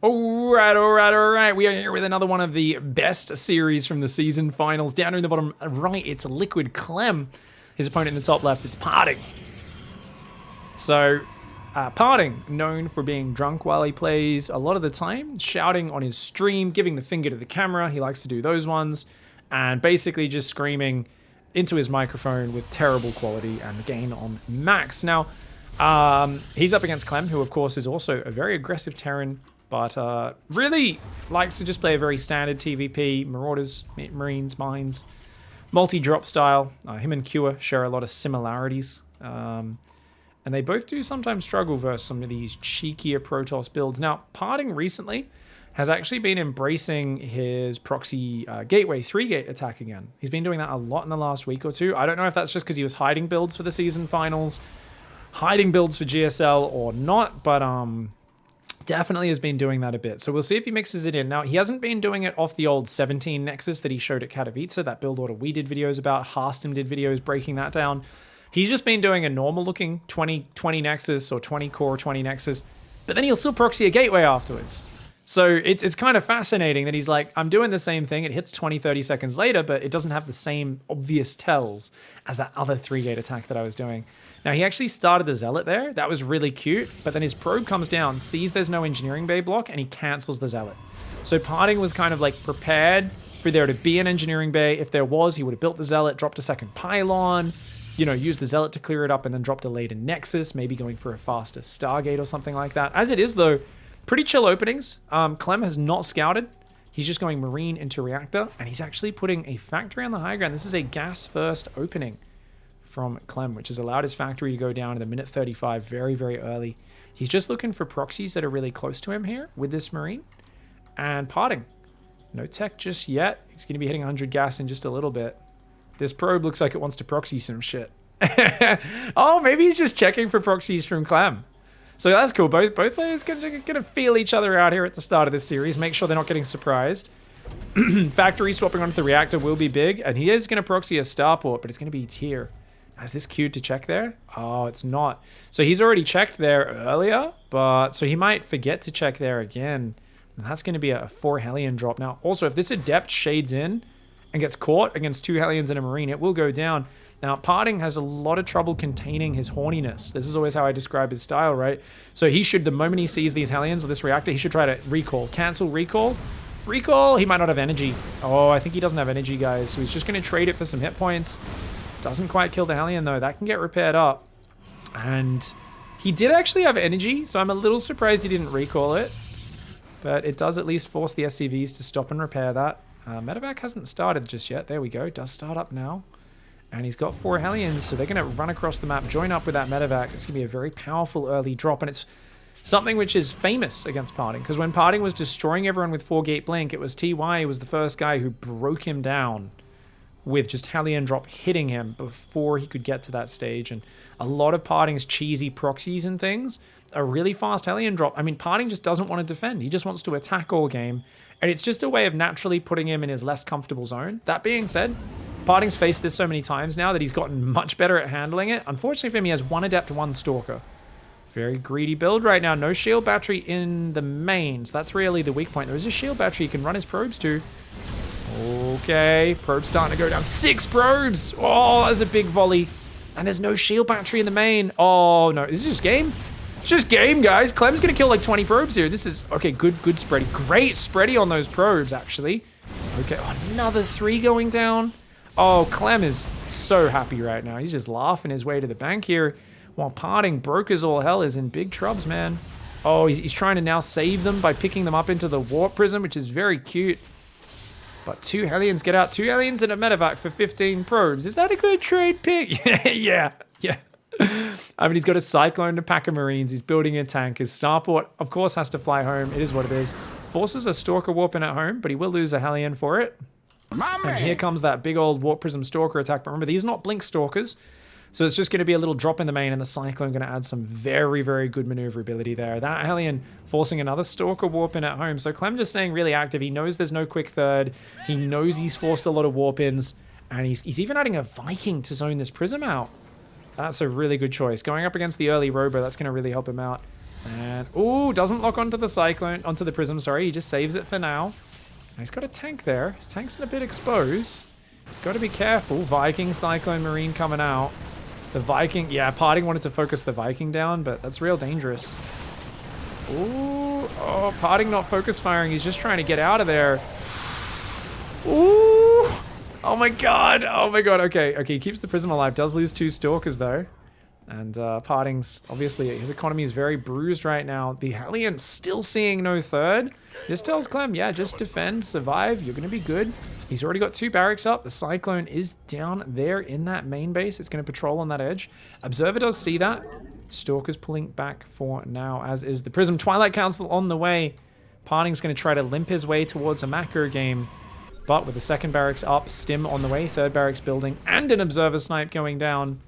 All right. We are here with another one of the best series from the season finals. Down here in the bottom right, it's Liquid Clem. His opponent in the top left, it's Parting. So, Parting, known for being drunk while he plays a lot of the time, shouting on his stream, giving the finger to the camera. He likes to do those ones. And basically just screaming into his microphone with terrible quality and gain on max. Now, he's up against Clem, who of course is also a very aggressive Terran, but really likes to just play a very standard TVP, Marauders, Marines, Mines, multi-drop style. Him and Cure share a lot of similarities. And they both do sometimes struggle versus some of these cheekier Protoss builds. Now, Parting recently has actually been embracing his proxy gateway 3-gate attack again. He's been doing that a lot in the last week or two. I don't know if that's just because he was hiding builds for the season finals, hiding builds for GSL or not, but definitely has been doing that a bit. So we'll see if he mixes it in. Now, he hasn't been doing it off the old 17 Nexus that he showed at Katowice, that build order we did videos about. Harstem did videos breaking that down. He's just been doing a normal looking 20 Nexus or 20 core 20 Nexus, but then he'll still proxy a gateway afterwards. So it's kind of fascinating that he's like, I'm doing the same thing. It hits 20, 30 seconds later, but it doesn't have the same obvious tells as that other 3-gate attack that I was doing. Now, he actually started the Zealot there. That was really cute, but then his probe comes down, sees there's no engineering bay block, and he cancels the Zealot. So Parting was kind of like prepared for there to be an engineering bay. If there was, he would have built the Zealot, dropped a second pylon, you know, used the Zealot to clear it up, and then dropped a later Nexus, maybe going for a faster Stargate or something like that. As it is, though, pretty chill openings. Clem has not scouted. He's just going Marine into Reactor, and he's actually putting a factory on the high ground. This is a gas-first opening from Clem, which has allowed his factory to go down in the minute 35 very, very early. He's just looking for proxies that are really close to him here with this Marine. And Parting. No tech just yet. He's going to be hitting 100 gas in just a little bit. This probe looks like it wants to proxy some shit. Oh, maybe he's just checking for proxies from Clem. So that's cool. Both players going to feel each other out here at the start of this series. Make sure they're not getting surprised. Factory swapping onto the Reactor will be big. And he is going to proxy a starport, but it's going to be here. Is this queued to check there? Oh, it's not. So he's already checked there earlier, but so he might forget to check there again. And that's going to be a 4 Hellion drop. Now, also, if this Adept shades in and gets caught against 2 Hellions and a Marine, it will go down. Now, Parting has a lot of trouble containing his horniness. This is always how I describe his style, right? So he should, the moment he sees these Hellions or this Reactor, he should try to recall. Cancel recall. Recall. He might not have energy. Oh, I think he doesn't have energy, guys. So he's just going to trade it for some hit points. Doesn't quite kill the Hellion, though. That can get repaired up. And he did actually have energy, so I'm a little surprised he didn't recall it. But it does at least force the SCVs to stop and repair that. Medevac hasn't started just yet. There we go. It does start up now. And he's got 4 Hellions, so they're going to run across the map, join up with that Medevac. It's going to be a very powerful early drop, and it's something which is famous against Parting, because when Parting was destroying everyone with 4-gate blink, it was TY was the first guy who broke him down with just Hellion drop hitting him before he could get to that stage. And a lot of Parting's cheesy proxies and things are really fast Hellion drop. I mean, Parting just doesn't want to defend. He just wants to attack all game, and it's just a way of naturally putting him in his less comfortable zone. That being said, Parting's faced this so many times now that he's gotten much better at handling it. Unfortunately for him, he has 1 Adept, 1 Stalker. Very greedy build right now. No shield battery in the main, so that's really the weak point. There is a shield battery he can run his probes to. Okay, probe's starting to go down. 6 probes! Oh, that's a big volley. And there's no shield battery in the main. Oh, no. This is just game. It's just game, guys. Clem's going to kill like 20 probes here. This is... Okay, good spready. Great spready on those probes, actually. Okay, oh, another 3 going down. Oh, Clem is so happy right now. He's just laughing his way to the bank here. While Parting, broke as all hell, is in big trubs, man. Oh, he's trying to now save them by picking them up into the warp prism, which is very cute. But 2 Hellions get out. 2 Hellions and a Medevac for 15 probes. Is that a good trade pick? Yeah. I mean, he's got a Cyclone to pack of Marines. He's building a tank. His Starport, of course, has to fly home. It is what it is. Forces a Stalker warp in at home, but he will lose a Hellion for it. And here comes that big old Warp Prism Stalker attack. But remember, these are not Blink Stalkers. So it's just going to be a little drop in the main, and the Cyclone going to add some very, very good maneuverability there. That Hellion forcing another Stalker warp in at home. So Clem just staying really active. He knows there's no quick third. He knows he's forced a lot of warp ins. And he's even adding a Viking to zone this Prism out. That's a really good choice. Going up against the early Robo, that's going to really help him out. And, ooh, doesn't lock onto the Cyclone, onto the Prism, sorry. He just saves it for now. He's got a tank there. His tank's a bit exposed. He's got to be careful. Viking, Cyclone, Marine coming out. The Viking, yeah, Parting wanted to focus the Viking down, but that's real dangerous. Ooh, oh, Parting not focus firing. He's just trying to get out of there. Ooh, oh my god, okay, he keeps the Prism alive. Does lose 2 Stalkers though. And Parting's, obviously, his economy is very bruised right now. The Hellion still seeing no third. This tells Clem, yeah, just defend, survive, you're going to be good. He's already got 2 barracks up. The Cyclone is down there in that main base. It's going to patrol on that edge. Observer does see that. Stalker's pulling back for now, as is the Prism. Twilight Council on the way. Parting's going to try to limp his way towards a macro game. But with the 2nd barracks up, Stim on the way, 3rd barracks building, and an Observer Snipe going down.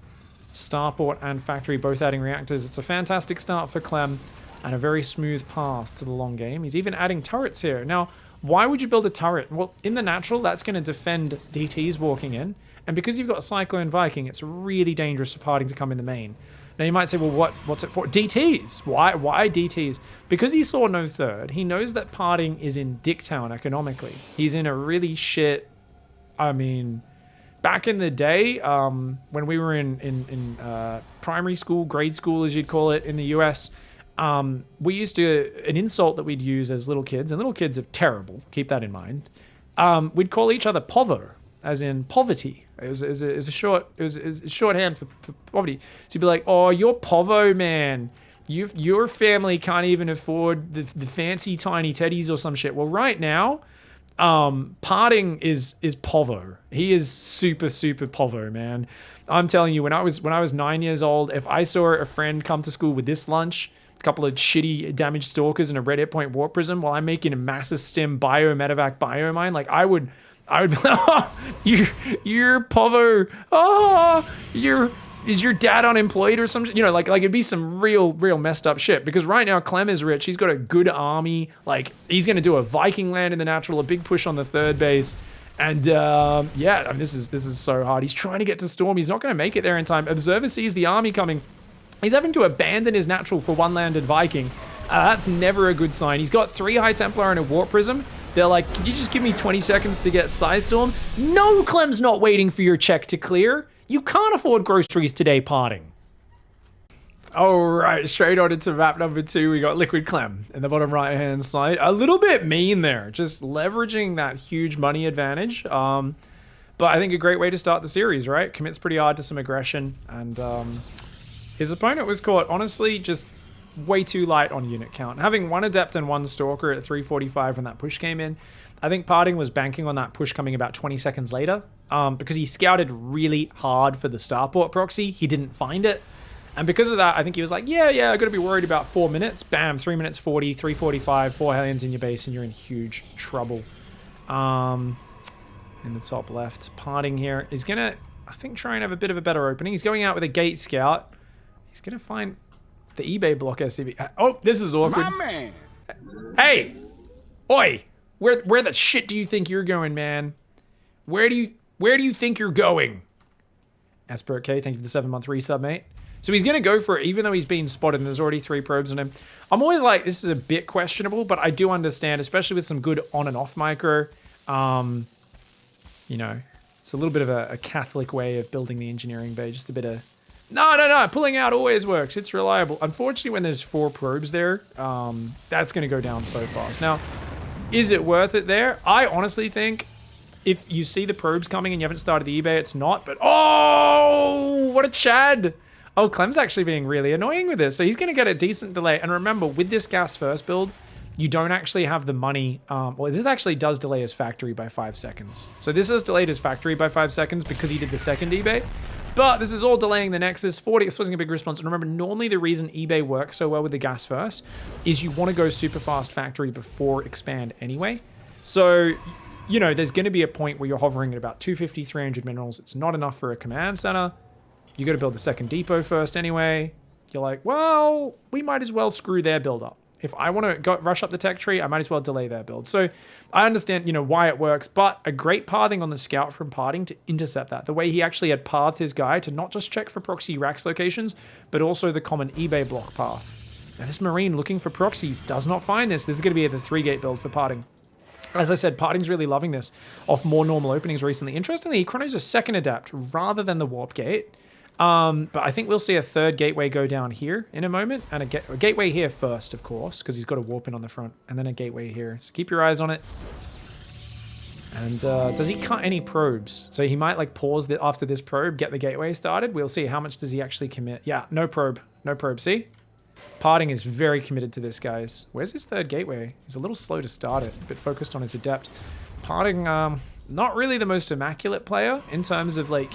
Starport and Factory both adding reactors. It's a fantastic start for Clem and a very smooth path to the long game. He's even adding turrets here. Now, why would you build a turret? Well, in the natural, that's going to defend DTs walking in. And because you've got Cyclone Viking, it's really dangerous for Parting to come in the main. Now, you might say, well, what's it for? DTs. Why DTs? Because he saw no third, he knows that Parting is in Dicktown economically. He's in a really shit, I mean... Back in the day, when we were in primary school, grade school, as you'd call it in the US, we used to, an insult that we'd use as little kids, and little kids are terrible, keep that in mind, we'd call each other pover, as in poverty. It was a shorthand for poverty. So you'd be like, oh, you're povo, man. Your family can't even afford the fancy tiny teddies or some shit. Well, right now... Parting is povo. He is super povo, man. I'm telling you, when I was 9 years old, if I saw a friend come to school with this lunch, a couple of shitty damaged Stalkers and a red hit point warp prism while I'm making a massive stim bio medevac bio mine, like I would be like, oh, you're povo. Oh, is your dad unemployed or something? You know, like it'd be some real messed up shit. Because right now, Clem is rich. He's got a good army. Like, he's going to do a Viking land in the natural, a big push on the 3rd base. And, yeah, I mean, this is so hard. He's trying to get to Storm. He's not going to make it there in time. Observer sees the army coming. He's having to abandon his natural for 1 landed Viking. That's never a good sign. He's got 3 High Templar and a Warp Prism. They're like, can you just give me 20 seconds to get Psystorm? No, Clem's not waiting for your check to clear. You can't afford groceries today, Parting. All right, straight on into map number 2. We got Liquid Clem in the bottom right-hand side. A little bit mean there, just leveraging that huge money advantage. But I think a great way to start the series, right? Commits pretty hard to some aggression. And his opponent was caught, honestly, just way too light on unit count. Having 1 Adept and 1 Stalker at 345 when that push came in, I think Parting was banking on that push coming about 20 seconds later. Because he scouted really hard for the Starport proxy. He didn't find it. And because of that, I think he was like, yeah, I got to be worried about 4 minutes. Bam, 3 minutes 40, 345, 4 Hellions in your base, and you're in huge trouble. In the top left, Parting here is going to, I think, try and have a bit of a better opening. He's going out with a Gate Scout. He's going to find the eBay block SCV. Oh, this is awkward. My man. Hey! Oi! Where the shit do you think you're going, man? Where do you think you're going? Asper K, thank you for the 7-month resub, mate. So he's going to go for it, even though he's been spotted and there's already 3 probes on him. I'm always like, this is a bit questionable, but I do understand, especially with some good on and off micro. You know, it's a little bit of a Catholic way of building the engineering bay. Just a bit of... No. Pulling out always works. It's reliable. Unfortunately, when there's 4 probes there, that's going to go down so fast. Now, is it worth it there? I honestly think... If you see the probes coming and you haven't started the eBay, it's not. But, oh, what a Chad. Oh, Clem's actually being really annoying with this. So he's going to get a decent delay. And remember, with this gas first build, you don't actually have the money. Well, this actually does delay his factory by 5 seconds. So this has delayed his factory by 5 seconds because he did the second eBay. But this is all delaying the Nexus. 40 exposing a big response. And remember, normally the reason eBay works so well with the gas first is you want to go super fast factory before expand anyway. So... You know, there's going to be a point where you're hovering at about 250, 300 minerals. It's not enough for a command center. You got to build the second depot first anyway. You're like, well, we might as well screw their build up. If I want to go rush up the tech tree, I might as well delay their build. So I understand, you know, why it works, but a great pathing on the scout from Parting to intercept that. The way he actually had pathed his guy to not just check for proxy racks locations, but also the common eBay block path. Now this Marine looking for proxies does not find this. This is going to be the 3-gate build for Parting. As I said, Parting's really loving this off more normal openings recently. Interestingly, he chronos a second Adept rather than the Warp Gate. But I think we'll see a third gateway go down here in a moment, and a gateway here first, of course, because he's got a warp in on the front, and then a gateway here. So keep your eyes on it. And does he cut any probes? So he might like pause after this probe, get the gateway started. We'll see how much does he actually commit. Yeah, no probe. No probe. See? Parting is very committed to this, guys. Where's his third gateway? He's a little slow to start it, a bit focused on his Adept. Parting, not really the most immaculate player in terms of like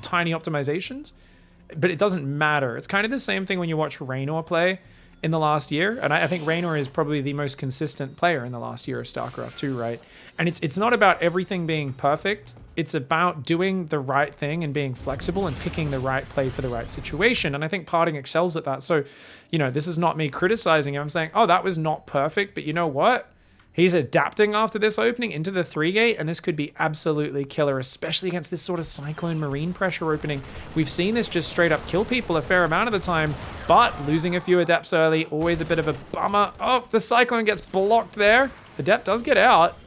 tiny optimizations, but it doesn't matter. It's kind of the same thing when you watch Raynor play in the last year, and I think Raynor is probably the most consistent player in the last year of StarCraft 2, right? And it's not about everything being perfect. It's about doing the right thing and being flexible and picking the right play for the right situation, and I think Parting excels at that. So, you know, this is not me criticizing him. I'm saying, oh, that was not perfect, but you know what? He's adapting after this opening into the 3-gate, and this could be absolutely killer, especially against this sort of Cyclone Marine pressure opening. We've seen this just straight up kill people a fair amount of the time, but losing a few Adepts early, always a bit of a bummer. Oh, the Cyclone gets blocked there. Adept does get out.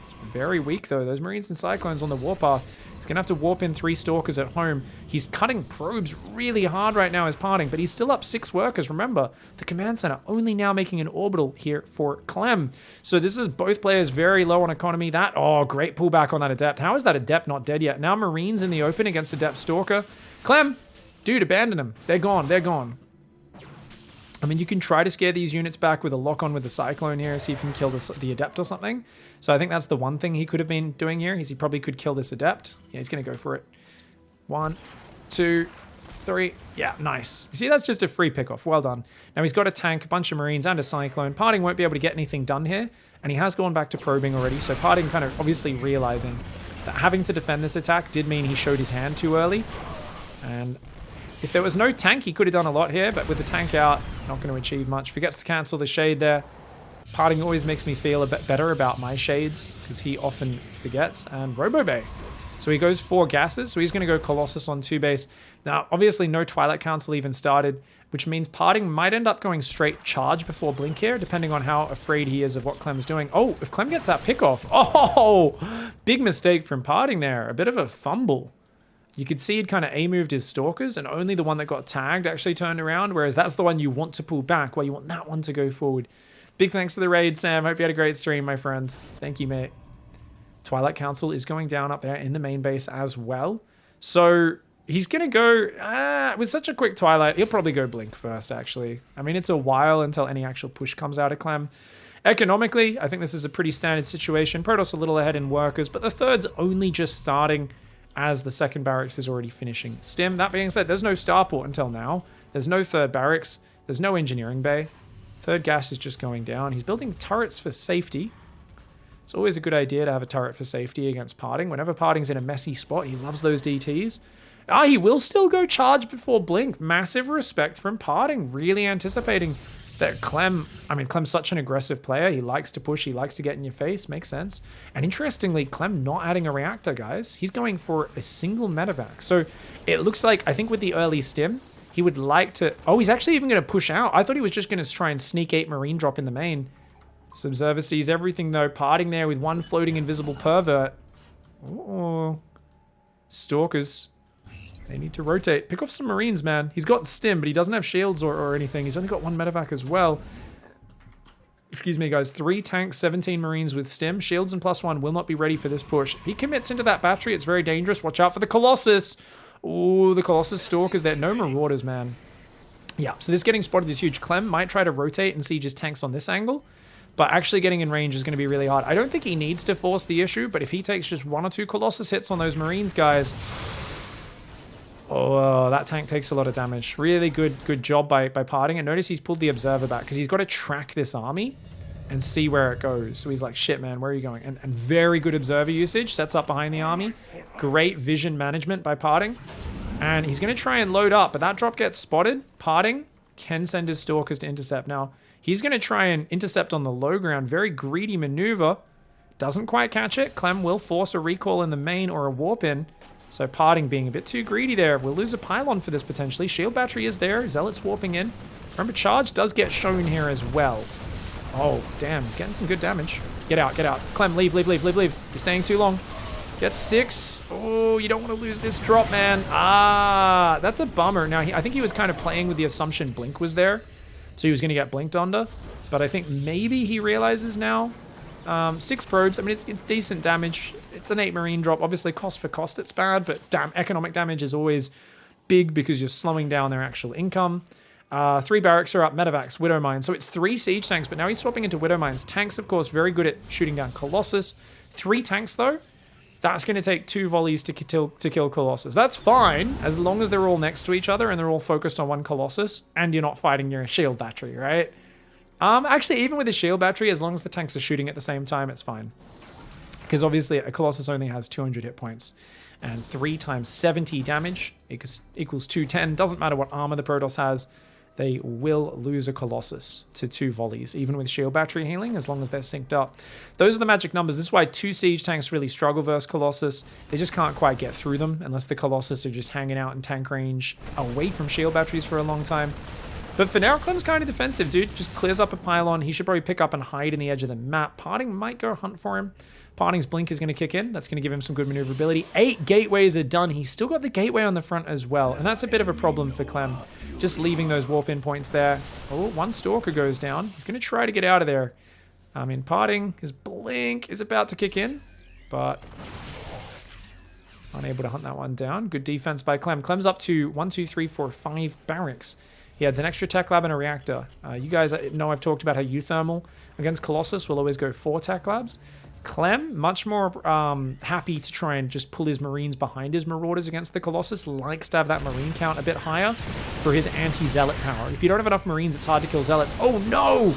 It's very weak, though. Those Marines and Cyclones on the warpath. He's going to have to warp in 3 Stalkers at home. He's cutting probes really hard right now as Parting, but he's still up 6 workers. Remember, the command center only now making an orbital here for Clem. So this is both players very low on economy. Oh, great pullback on that Adept. How is that Adept not dead yet? Now Marines in the open against Adept Stalker. Clem, dude, abandon them. They're gone. They're gone. I mean, you can try to scare these units back with a lock-on with the Cyclone here, see if you can kill the Adept or something. So I think that's the one thing he could have been doing here, is he probably could kill this Adept. Yeah, he's going to go for it. 1, 2, 3. Yeah, nice. You see, that's just a free pickoff. Well done. Now he's got a tank, a bunch of Marines, and a Cyclone. Parting won't be able to get anything done here, and he has gone back to probing already, so Parting kind of obviously realizing that having to defend this attack did mean he showed his hand too early. And if there was no tank, he could have done a lot here, but with the tank out, not going to achieve much. Forgets to cancel the shade there. Parting always makes me feel a bit better about my shades, because he often forgets. And Robo Bay. So he goes 4 gases, so he's going to go Colossus on 2 base. Now, obviously, no Twilight Council even started, which means Parting might end up going straight charge before Blink here, depending on how afraid he is of what Clem's doing. Oh, if Clem gets that pick off. Oh, big mistake from Parting there. A bit of a fumble. You could see he'd kind of A-moved his Stalkers, and only the one that got tagged actually turned around, whereas that's the one you want to pull back, while you want that one to go forward. Big thanks to the raid, Sam. Hope you had a great stream, my friend. Thank you, mate. Twilight Council is going down up there in the main base as well. So he's going to go, with such a quick Twilight, he'll probably go Blink first, actually. I mean, it's a while until any actual push comes out of Clem. Economically, I think this is a pretty standard situation. Protoss a little ahead in workers, but the third's only just starting as the second barracks is already finishing. Stim, that being said, there's no starport until now. There's no third barracks. There's no engineering bay. Third gas is just going down. He's building turrets for safety. It's always a good idea to have a turret for safety against Parting. Whenever Parting's in a messy spot, he loves those DTs. He will still go charge before Blink. Massive respect from Parting. Really anticipating that Clem's such an aggressive player. He likes to push. He likes to get in your face. Makes sense. And interestingly, Clem not adding a reactor, guys. He's going for a single medevac. So it looks like, I think with the early stim, he would like to... Oh, he's actually even going to push out. I thought he was just going to try and sneak 8 Marine drop in the main. Subserver sees everything, though. Parting there with one floating invisible pervert. Oh. Stalkers. They need to rotate. Pick off some Marines, man. He's got stim, but he doesn't have shields or anything. He's only got 1 medevac as well. Excuse me, guys. 3 tanks, 17 Marines with stim. Shields and +1 will not be ready for this push. If he commits into that battery, it's very dangerous. Watch out for the Colossus. Ooh, the Colossus Stalkers there. No Marauders, man. Yeah, so this getting spotted is huge. Clem might try to rotate and siege his tanks on this angle, but actually getting in range is going to be really hard. I don't think he needs to force the issue, but if he takes just 1 or 2 Colossus hits on those Marines, guys... Oh, that tank takes a lot of damage. Really good job by Parting. And notice he's pulled the Observer back because he's got to track this army and see where it goes. So he's like, shit, man, where are you going? And very good Observer usage. Sets up behind the army. Great vision management by Parting. And he's going to try and load up, but that drop gets spotted. Parting can send his Stalkers to intercept. Now, he's going to try and intercept on the low ground. Very greedy maneuver. Doesn't quite catch it. Clem will force a recall in the main or a warp in. So Parting being a bit too greedy there. We'll lose a pylon for this potentially. Shield battery is there. Zealot's warping in. Remember, charge does get shown here as well. Oh, damn. He's getting some good damage. Get out, get out. Clem, leave, leave, leave, leave, leave. You're staying too long. Get 6. Oh, you don't want to lose this drop, man. Ah, that's a bummer. Now, I think he was kind of playing with the assumption Blink was there. So he was going to get blinked under. But I think maybe he realizes now. 6 probes. I mean, it's decent damage. It's an 8 marine drop. Obviously, cost for cost, it's bad. But damn, economic damage is always big because you're slowing down their actual income. 3 barracks are up, medevacs, Widow Mine. So it's 3 siege tanks, but now he's swapping into Widow Mines. Tanks, of course, very good at shooting down Colossus. 3 tanks, though. That's going to take 2 volleys to kill Colossus. That's fine, as long as they're all next to each other and they're all focused on one Colossus, and you're not fighting your shield battery, right? Actually, even with the shield battery, as long as the tanks are shooting at the same time, it's fine. Because obviously, a Colossus only has 200 hit points. And 3 times 70 damage equals 210. Doesn't matter what armor the Protoss has. They will lose a Colossus to 2 volleys, even with shield battery healing, as long as they're synced up. Those are the magic numbers. This is why 2 siege tanks really struggle versus Colossus. They just can't quite get through them unless the Colossus are just hanging out in tank range away from shield batteries for a long time. But for now, Clem's kind of defensive, dude. Just clears up a pylon. He should probably pick up and hide in the edge of the map. Parting might go hunt for him. Parting's blink is going to kick in. That's going to give him some good maneuverability. 8 gateways are done. He's still got the gateway on the front as well. And that's a bit of a problem for Clem. Just leaving those warp in points there. Oh, 1 stalker goes down. He's going to try to get out of there. I mean, Parting, his blink is about to kick in. But unable to hunt that one down. Good defense by Clem. Clem's up to 1, 2, 3, 4, 5 barracks. He adds an extra tech lab and a reactor. You guys know I've talked about how U-thermal against Colossus will always go 4 tech labs. Clem, much more happy to try and just pull his Marines behind his Marauders against the Colossus, likes to have that Marine count a bit higher for his anti-Zealot power. If you don't have enough Marines, it's hard to kill Zealots. Oh, no!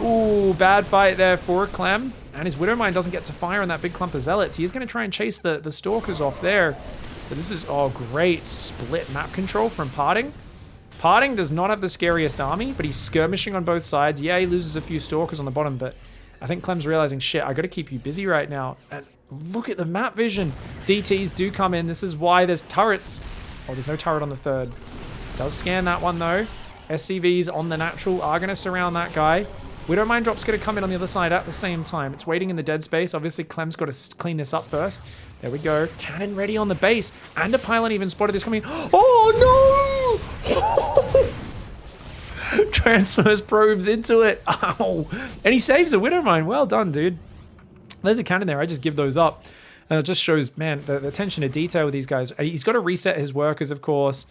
Ooh, bad fight there for Clem. And his Widow Mine doesn't get to fire on that big clump of Zealots. He's going to try and chase the Stalkers off there. But this is, oh, great split map control from Parting. Parting does not have the scariest army, but he's skirmishing on both sides. Yeah, he loses a few Stalkers on the bottom, but I think Clem's realizing, shit, I got to keep you busy right now. And look at the map vision. DTs do come in. This is why there's turrets. Oh, there's no turret on the 3rd. Does scan that one, though. SCVs on the natural are going to surround that guy. Widow Mine Drop's going to come in on the other side at the same time. It's waiting in the dead space. Obviously, Clem's got to clean this up first. There we go. Cannon ready on the base. And a pylon even spotted this coming. Oh, no! Transfers probes into it. Ow. And he saves a Widow Mine. Well done, dude. There's a cannon there. I just give those up. And it just shows, man, the attention to detail with these guys. He's got to reset his workers, of course,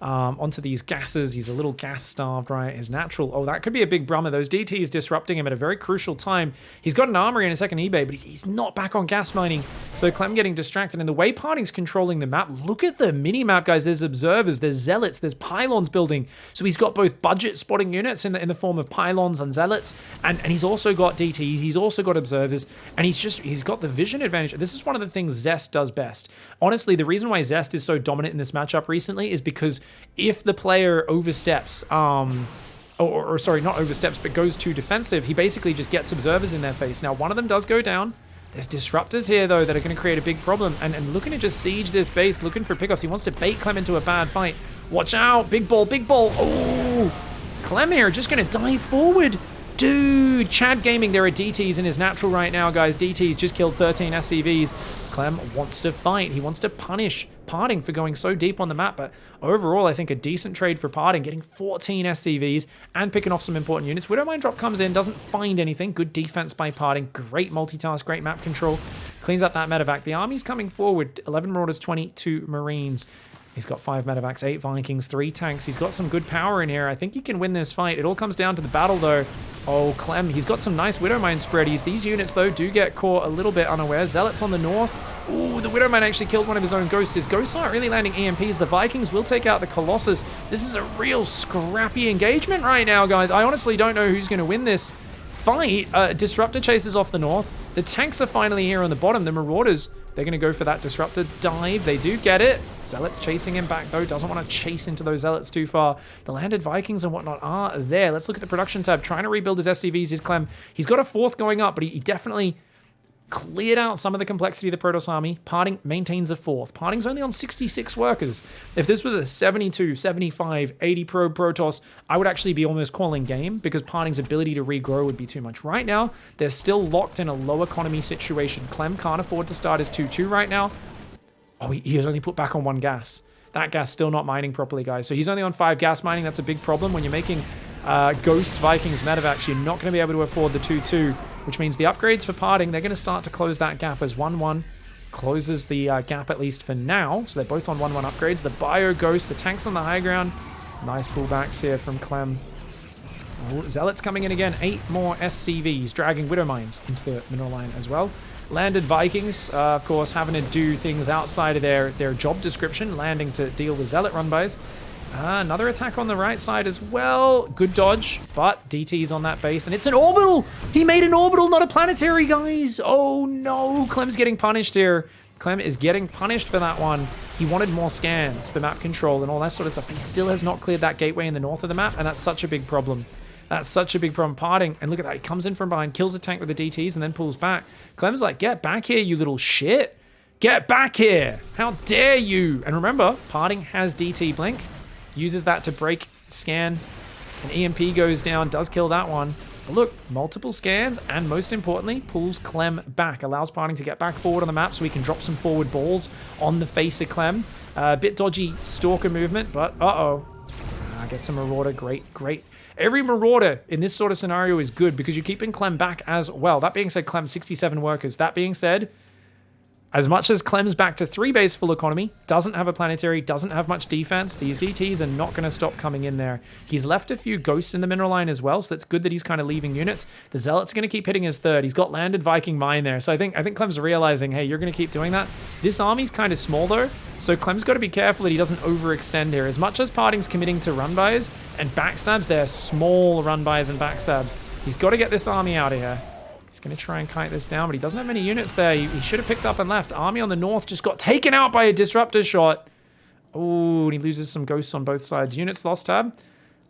onto these gases. He's a little gas-starved, right? His natural... Oh, that could be a big brummer. Those DTs disrupting him at a very crucial time. He's got an armory and a second eBay, but he's not back on gas mining. So Clem getting distracted. And the way Parting's controlling the map, look at the mini-map, guys. There's observers, there's zealots, there's pylons building. So he's got both budget spotting units in the form of pylons and zealots. And he's also got DTs. He's also got observers. And he's got the vision advantage. This is one of the things Zest does best. Honestly, the reason why Zest is so dominant in this matchup recently is because if the player oversteps, or sorry, not oversteps, but goes too defensive, he basically just gets observers in their face. Now, one of them does go down. There's disruptors here, though, that are going to create a big problem. And looking to just siege this base, looking for pickoffs. He wants to bait Clem into a bad fight. Watch out. Big ball, big ball. Oh, Clem here just going to dive forward. Dude, Chad Gaming, there are DTs in his natural right now, guys. DTs just killed 13 SCVs. Clem wants to fight. He wants to punish Parting for going so deep on the map. But overall, I think a decent trade for Parting, getting 14 SCVs and picking off some important units. Widow Mine Drop comes in, doesn't find anything. Good defense by Parting. Great multitask, great map control. Cleans up that medevac. The army's coming forward. 11 Marauders, 22 Marines. He's got 5 medevacs, 8 Vikings, 3 tanks. He's got some good power in here. I think he can win this fight. It all comes down to the battle, though. Oh, Clem, he's got some nice Widow Mine spreadies. These units, though, do get caught a little bit unaware. Zealots on the north. Ooh, the Widow Mine actually killed one of his own ghosts. His ghosts aren't really landing EMPs. The Vikings will take out the Colossus. This is a real scrappy engagement right now, guys. I honestly don't know who's going to win this fight. Disruptor chases off the north. The tanks are finally here on the bottom. The Marauders, they're going to go for that Disruptor dive. They do get it. Zealots chasing him back, though. Doesn't want to chase into those Zealots too far. The landed Vikings and whatnot are there. Let's look at the production tab. Trying to rebuild his SCVs is Clem. He's got a 4th going up, but he definitely cleared out some of the complexity of the Protoss army. Parting maintains a 4th. Parting's only on 66 workers. If this was a 72, 75, 80 Protoss, I would actually be almost calling game because Parting's ability to regrow would be too much. Right now, they're still locked in a low economy situation. Clem can't afford to start his 2-2 right now. Oh, he has only put back on 1 gas. That gas still not mining properly, guys. So he's only on 5 gas mining. That's a big problem. When you're making Ghosts, Vikings, Medevacs, you're not going to be able to afford the 2-2, which means the upgrades for Parting, they're going to start to close that gap as 1-1 closes the gap at least for now. So they're both on 1-1 upgrades. The Bio Ghost, the tanks on the high ground. Nice pullbacks here from Clem. Oh, Zealots coming in again. 8 more SCVs, dragging Widow Mines into the mineral line as well. Landed Vikings, of course, having to do things outside of their job description, landing to deal with Zealot run-bys. Another attack on the right side as well. Good dodge, but DT's on that base, and it's an orbital! He made an orbital, not a planetary, guys! Oh no, Clem's getting punished here. Clem is getting punished for that one. He wanted more scans for map control and all that sort of stuff, but he still has not cleared that gateway in the north of the map, and that's such a big problem. That's such a big problem. Parting, and look at that, he comes in from behind, kills the tank with the DTs, and then pulls back. Clem's like, get back here, you little shit. Get back here. How dare you? And remember, Parting has DT blink. Uses that to break scan. An EMP goes down, does kill that one. But look, multiple scans, and most importantly, pulls Clem back. Allows Parting to get back forward on the map so he can drop some forward balls on the face of Clem. A bit dodgy Stalker movement, but gets a Marauder. Great. Every Marauder in this sort of scenario is good because you're keeping Clem back as well. That being said, Clem 67 workers. That being said, as much as Clem's back to 3 base full economy, doesn't have a planetary, doesn't have much defense, these DTs are not going to stop coming in there. He's left a few ghosts in the mineral line as well, so that's good that he's kind of leaving units. The Zealots are going to keep hitting his 3rd. He's got landed Viking mine there, so I think Clem's realizing, hey, you're going to keep doing that. This army's kind of small though, so Clem's got to be careful that he doesn't overextend here. As much as Parting's committing to run-bys and backstabs, they're small run-bys and backstabs. He's got to get this army out of here. He's going to try and kite this down, but he doesn't have many units there. He should have picked up and left. Army on the north just got taken out by a disruptor shot. Oh, and he loses some ghosts on both sides. Units lost tab.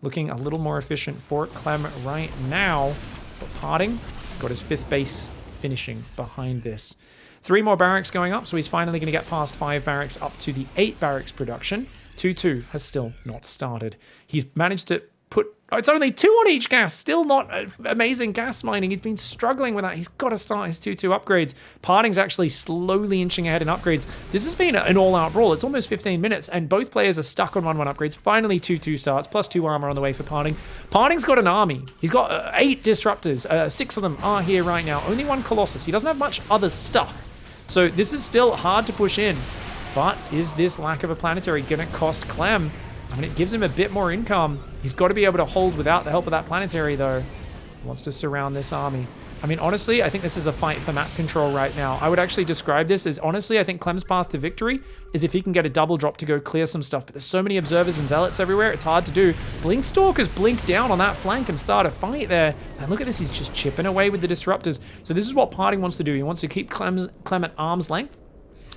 Looking a little more efficient for Clem right now. But Parting, he's got his 5th base finishing behind this. 3 more barracks going up, so he's finally going to get past 5 barracks up to the 8 barracks production. 2-2 has still not started. He's managed to put... Oh, it's only 2 on each gas. Still not amazing gas mining. He's been struggling with that. He's got to start his 2-2 upgrades. Parting's actually slowly inching ahead in upgrades. This has been an all-out brawl. It's almost 15 minutes, and both players are stuck on 1-1 upgrades. Finally, 2-2 starts, plus 2 armor on the way for Parting. Parting's got an army. He's got 8 disruptors. 6 of them are here right now. Only 1 Colossus. He doesn't have much other stuff. So this is still hard to push in. But is this lack of a planetary going to cost Clem? I mean, it gives him a bit more income. He's got to be able to hold without the help of that planetary, though. He wants to surround this army. I mean, honestly, I think this is a fight for map control right now. I would actually describe this as, honestly, I think Clem's path to victory is if he can get a double drop to go clear some stuff. But there's so many observers and zealots everywhere, it's hard to do. Blinkstalkers blink down on that flank and start a fight there. And look at this, he's just chipping away with the disruptors. So this is what Parting wants to do. He wants to keep Clem at arm's length,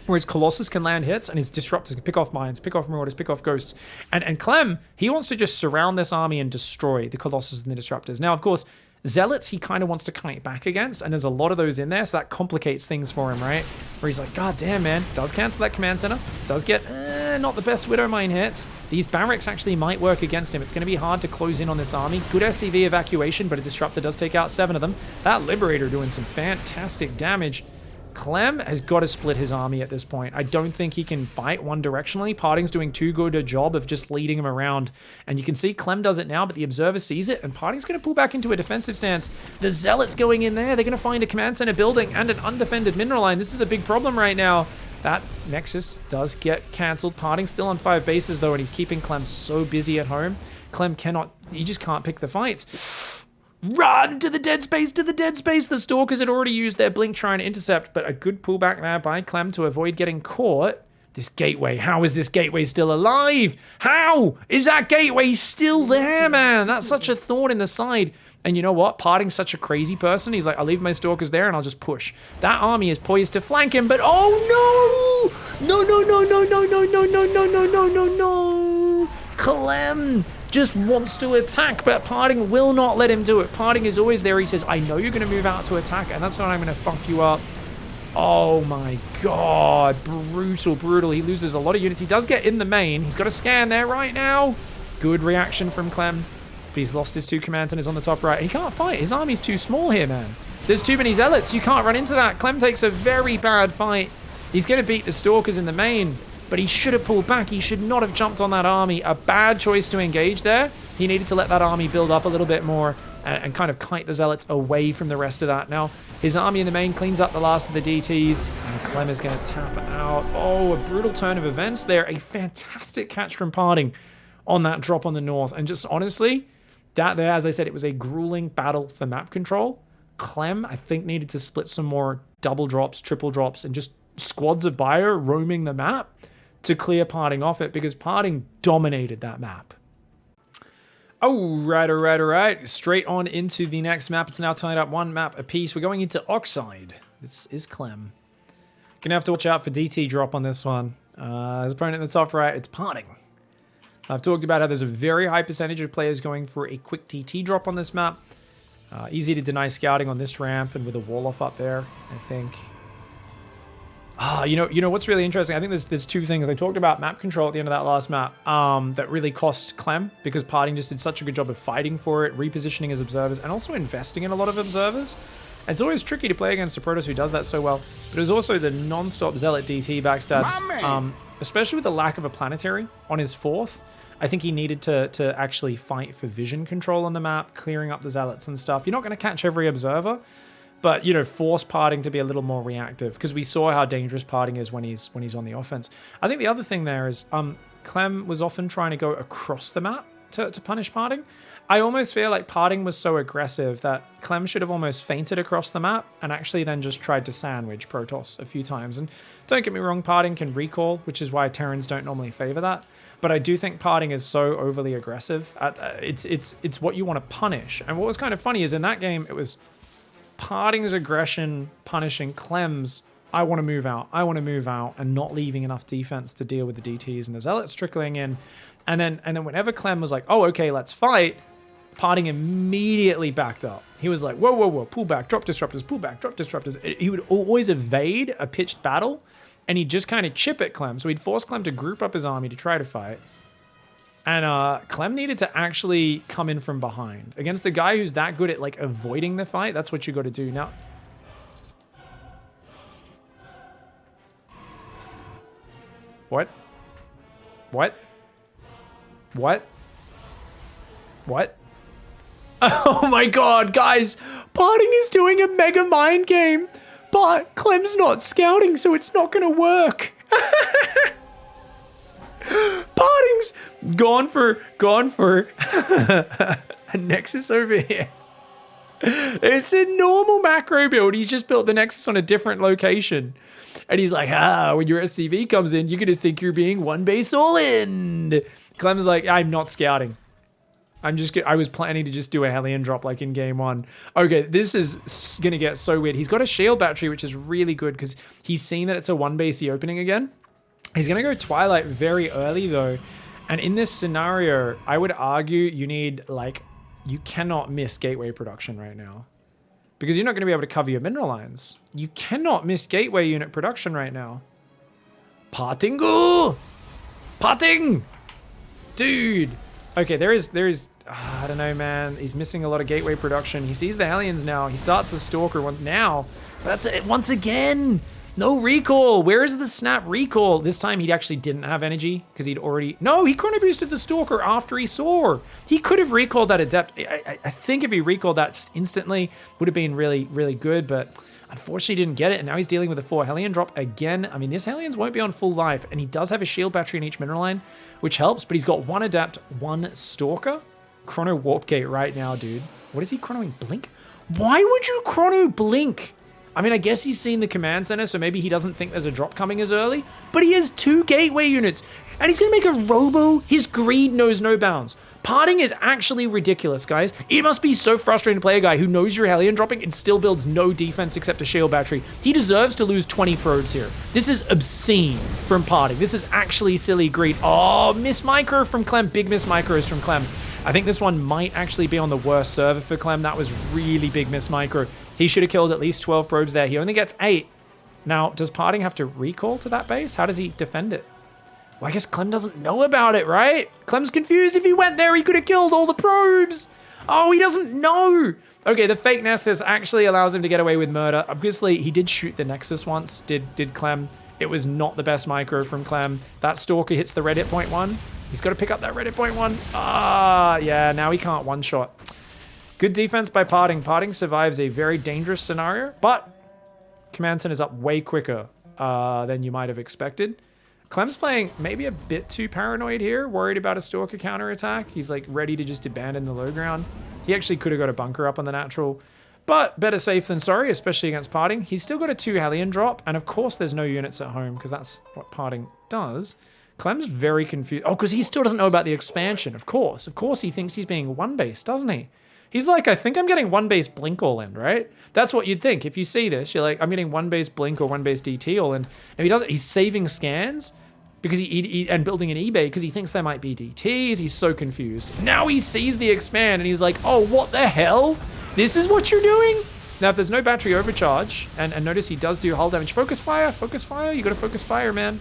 where his Colossus can land hits and his Disruptors can pick off mines, pick off Marauders, pick off Ghosts. And Clem, he wants to just surround this army and destroy the Colossus and the Disruptors. Now, of course, Zealots he kind of wants to kite back against, and there's a lot of those in there, so that complicates things for him, right? Where he's like, God damn, man, does cancel that command center, does get not the best Widow Mine hits. These barracks actually might work against him. It's going to be hard to close in on this army. Good SCV evacuation, but a Disruptor does take out 7 of them. That Liberator doing some fantastic damage. Clem has got to split his army at this point. I don't think he can fight one directionally. Parting's doing too good a job of just leading him around. And you can see Clem does it now, but the Observer sees it, and Parting's going to pull back into a defensive stance. The Zealots going in there. They're going to find a command center building and an undefended mineral line. This is a big problem right now. That Nexus does get cancelled. Parting's still on 5 bases, though, and he's keeping Clem so busy at home. Clem cannot... He just can't pick the fights. Run to the dead space, to the dead space. The Stalkers had already used their blink trying to intercept, but a good pullback there by Clem to avoid getting caught. This gateway, how is this gateway still alive? How is that gateway still there, man? That's such a thorn in the side. And you know what? Parting's such a crazy person. He's like, I'll leave my Stalkers there and I'll just push. That army is poised to flank him, but oh no! No, no, no, no, no, no, no, no, no, no, no, no, no! Clem just wants to attack, but Parting will not let him do it. Parting is always there. He says, I know you're going to move out to attack, and that's when I'm going to fuck you up. Oh my god. Brutal, brutal. He loses a lot of units. He does get in the main. He's got a scan there right now. Good reaction from Clem. But he's lost his 2 commands and is on the top right. He can't fight. His army's too small here, man. There's too many zealots. You can't run into that. Clem takes a very bad fight. He's going to beat the Stalkers in the main, but he should have pulled back. He should not have jumped on that army. A bad choice to engage there. He needed to let that army build up a little bit more and kind of kite the Zealots away from the rest of that. Now, his army in the main cleans up the last of the DTs, and Clem is going to tap out. Oh, a brutal turn of events there. A fantastic catch from Parting on that drop on the north. And just honestly, that there, as I said, it was a grueling battle for map control. Clem, I think, needed to split some more double drops, triple drops, and just squads of Buyer roaming the map to clear Parting off it, because Parting dominated that map. All right. Straight on into the next map. It's now tied up 1 map apiece. We're going into Oxide. This is Clem. Gonna have to watch out for DT drop on this one. His opponent in the top right, it's Parting. I've talked about how there's a very high percentage of players going for a quick DT drop on this map. Easy to deny scouting on this ramp and with a wall off up there, I think. You know what's really interesting? I think there's 2 things. I talked about map control at the end of that last map that really cost Clem, because Parting just did such a good job of fighting for it, repositioning his observers, and also investing in a lot of observers. And it's always tricky to play against a Protoss who does that so well, but it was also the non-stop Zealot DT backstabs, especially with the lack of a planetary on his 4th. I think he needed to actually fight for vision control on the map, clearing up the Zealots and stuff. You're not going to catch every observer, but, force Parting to be a little more reactive, because we saw how dangerous Parting is when he's on the offense. I think the other thing there is Clem was often trying to go across the map to punish Parting. I almost feel like Parting was so aggressive that Clem should have almost feinted across the map and actually then just tried to sandwich Protoss a few times. And don't get me wrong, Parting can recall, which is why Terrans don't normally favor that. But I do think Parting is so overly aggressive. It's what you want to punish. And what was kind of funny is in that game, it was Parting's aggression punishing Clem's I want to move out, and not leaving enough defense to deal with the DTs and the Zealots trickling in. And then whenever Clem was like, oh, okay, let's fight, Parting immediately backed up. He was like, whoa, pull back, drop disruptors, pull back, drop disruptors. He would always evade a pitched battle, and he'd just kind of chip at Clem. So he'd force Clem to group up his army to try to fight. And Clem needed to actually come in from behind. Against a guy who's that good at, like, avoiding the fight, that's what you got to do. Now, What? Oh my god, guys! Parting is doing a mega mind game, but Clem's not scouting, so it's not gonna work. Parting's gone for a Nexus over here. It's a normal macro build. He's just built the Nexus on a different location. And he's like, when your SCV comes in, you're going to think you're being one base all in. Clem's like, I'm not scouting. I was planning to just do a Hellion drop like in game 1. Okay, this is going to get so weird. He's got a shield battery, which is really good because he's seen that it's a one basey opening again. He's going to go Twilight very early though. And in this scenario, I would argue you cannot miss gateway production right now, because you're not going to be able to cover your mineral lines. You cannot miss gateway unit production right now. Parting! Dude! Okay, there is I don't know, man. He's missing a lot of gateway production. He sees the Hellions now. He starts a Stalker now. But that's it once again. No recall. Where is the snap recall? This time he actually didn't have energy because he'd already... No, he chrono boosted the Stalker after he saw. He could have recalled that Adept. I think if he recalled that just instantly, would have been really, really good, but unfortunately didn't get it, and now he's dealing with a 4 Hellion drop again. I mean, this Hellions won't be on full life, and he does have a shield battery in each mineral line, which helps, but he's got 1 Adept, 1 Stalker. Chrono Warp Gate right now, dude. What is he chronoing? Blink? Why would you chrono Blink? I mean, I guess he's seen the command center, so maybe he doesn't think there's a drop coming as early, but he has 2 gateway units, and he's going to make a robo. His greed knows no bounds. Parting is actually ridiculous, guys. It must be so frustrating to play a guy who knows you're Hellion dropping and still builds no defense except a shield battery. He deserves to lose 20 probes here. This is obscene from Parting. This is actually silly greed. Oh, miss micro from Clem. Big miss micros from Clem. I think this one might actually be on the worst server for Clem. That was really big miss micro. He should have killed at least 12 probes there. He only gets 8. Now, does Parting have to recall to that base? How does he defend it? Well, I guess Clem doesn't know about it, right? Clem's confused. If he went there, he could have killed all the probes. Oh, he doesn't know. Okay, the fake Nessus actually allows him to get away with murder. Obviously, he did shoot the Nexus once, did Clem. It was not the best micro from Clem. That Stalker hits the red hit point 1. He's got to pick up that red hit point 1. Ah, yeah, now he can't one-shot. Good defense by Parting. Parting survives a very dangerous scenario, but Command Center is up way quicker than you might have expected. Clem's playing maybe a bit too paranoid here, worried about a Stalker counterattack. He's like ready to just abandon the low ground. He actually could have got a bunker up on the natural, but better safe than sorry, especially against Parting. He's still got a 2 Hellion drop, and of course there's no units at home because that's what Parting does. Clem's very confused. Oh, because he still doesn't know about the expansion, of course. Of course he thinks he's being one-based, doesn't he? He's like, I think I'm getting one-base Blink all in, right? That's what you'd think. If you see this, you're like, I'm getting one-base Blink or one-base DT all in. And he doesn't. He's saving scans because and building an eBay because he thinks there might be DTs. He's so confused. Now he sees the expand and he's like, oh, what the hell? This is what you're doing? Now, if there's no battery overcharge, and notice he does do hull damage. Focus fire, you gotta focus fire, man.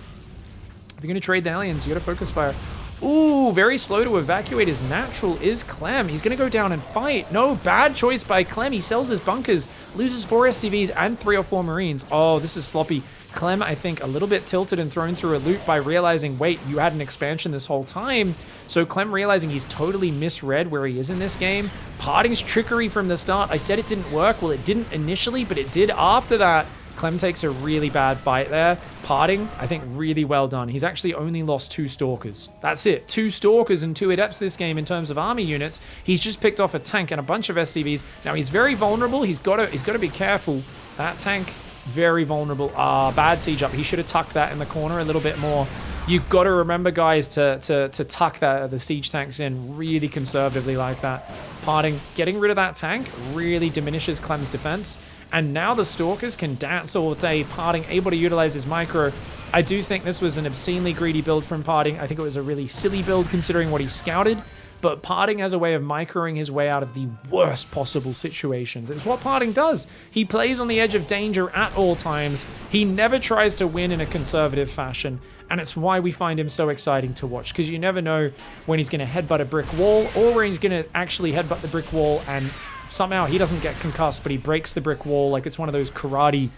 If you're gonna trade the aliens, you gotta focus fire. Ooh, very slow to evacuate his natural is Clem. He's gonna go down and fight. No, bad choice by Clem. He sells his bunkers, loses 4 SCVs and 3 or 4 Marines. Oh, this is sloppy. Clem, I think, a little bit tilted and thrown through a loop by realizing, wait, you had an expansion this whole time. So Clem realizing he's totally misread where he is in this game. Parting's trickery from the start. I said it didn't work. Well, it didn't initially, but it did after that. Clem takes a really bad fight there. Parting, I think, really well done. He's actually only lost 2 Stalkers. That's it. 2 Stalkers and 2 Adepts this game in terms of army units. He's just picked off a tank and a bunch of SCVs. Now, he's very vulnerable. He's got to be careful. That tank, very vulnerable. Bad siege up. He should have tucked that in the corner a little bit more. You've got to remember, guys, to tuck the siege tanks in really conservatively like that. Parting, getting rid of that tank really diminishes Clem's defense. And now the Stalkers can dance all day. Parting able to utilize his micro. I do think this was an obscenely greedy build from Parting. I think it was a really silly build considering what he scouted. But Parting has a way of microing his way out of the worst possible situations. It's what Parting does. He plays on the edge of danger at all times. He never tries to win in a conservative fashion. And it's why we find him so exciting to watch. Because you never know when he's going to headbutt a brick wall or when he's going to actually headbutt the brick wall and somehow he doesn't get concussed, but he breaks the brick wall like it's one of those karate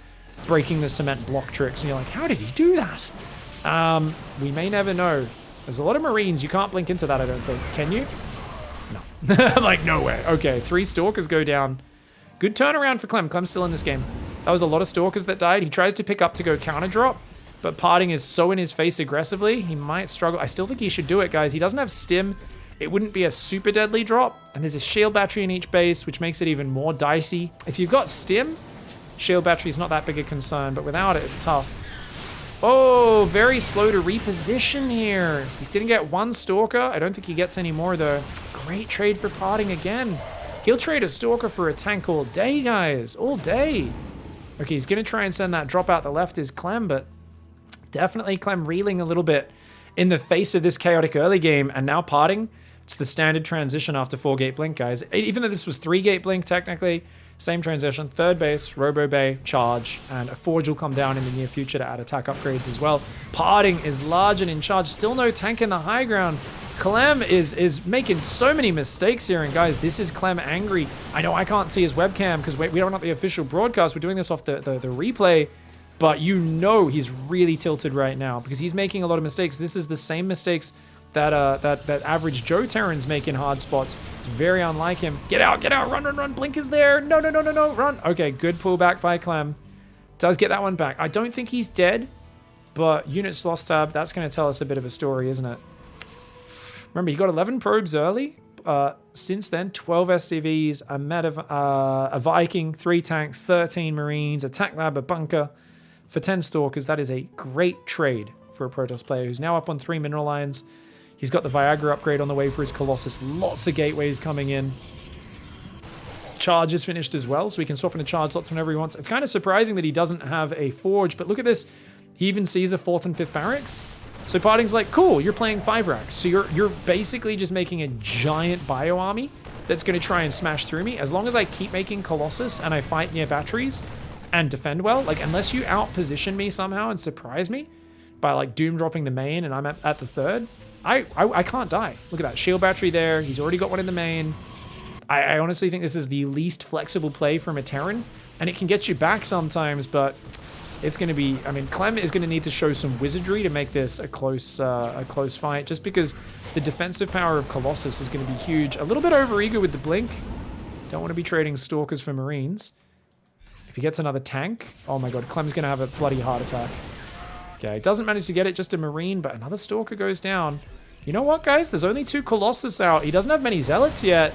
breaking the cement block tricks. And you're like, how did he do that? We may never know. There's a lot of Marines. You can't blink into that, I don't think. Can you? No. Like, no way. Okay, 3 Stalkers go down. Good turnaround for Clem. Clem's still in this game. That was a lot of Stalkers that died. He tries to pick up to go counter drop, but Parting is so in his face aggressively, he might struggle. I still think he should do it, guys. He doesn't have stim. It wouldn't be a super deadly drop, and there's a shield battery in each base, which makes it even more dicey. If you've got stim, shield battery is not that big a concern, but without it, it's tough. Oh, very slow to reposition here. He didn't get 1 Stalker. I don't think he gets any more, though. Great trade for Parting again. He'll trade a Stalker for a tank all day, guys. All day. Okay, he's going to try and send that drop out the left is Clem, but definitely Clem reeling a little bit in the face of this chaotic early game, and now Parting. It's the standard transition after 4-gate blink, guys. Even though this was 3-gate blink, technically, same transition. 3rd base, Robo Bay, charge, and a Forge will come down in the near future to add attack upgrades as well. Parting is large and in charge. Still no tank in the high ground. Clem is making so many mistakes here, and guys, this is Clem angry. I know I can't see his webcam because we don't have the official broadcast. We're doing this off the replay, but you know he's really tilted right now because he's making a lot of mistakes. This is the same mistakes that average Joe Terran's make in hard spots. It's very unlike him. Get out, run. Blink is there. No, run. Okay, good pullback by Clem. Does get that one back. I don't think he's dead, but units lost tab, that's going to tell us a bit of a story, isn't it? Remember, he got 11 probes early. Since then, 12 SCVs, a Viking, 3 tanks, 13 Marines, a Tac Lab, a bunker for 10 Stalkers. That is a great trade for a Protoss player who's now up on 3 mineral lines. He's got the Viagra upgrade on the way for his Colossus. Lots of gateways coming in. Charge is finished as well, so he can swap into charge slots whenever he wants. It's kind of surprising that he doesn't have a Forge, but look at this. He even sees a 4th and 5th barracks. So Parting's like, cool, you're playing 5 racks. So you're basically just making a giant bio army that's going to try and smash through me. As long as I keep making Colossus and I fight near batteries and defend well, like unless you out-position me somehow and surprise me by like doom dropping the main and I'm at the third, I can't die. Look at that, shield battery there. He's already got one in the main. I honestly think this is the least flexible play from a Terran, and it can get you back sometimes, but it's going to be, I mean, Clem is going to need to show some wizardry to make this a close fight, just because the defensive power of Colossus is going to be huge. A little bit overeager with the blink. Don't want to be trading Stalkers for Marines. If he gets another tank, oh my god, Clem's going to have a bloody heart attack. Okay, doesn't manage to get it, just a Marine, but another Stalker goes down. You know what, guys? There's only 2 Colossus out. He doesn't have many Zealots yet.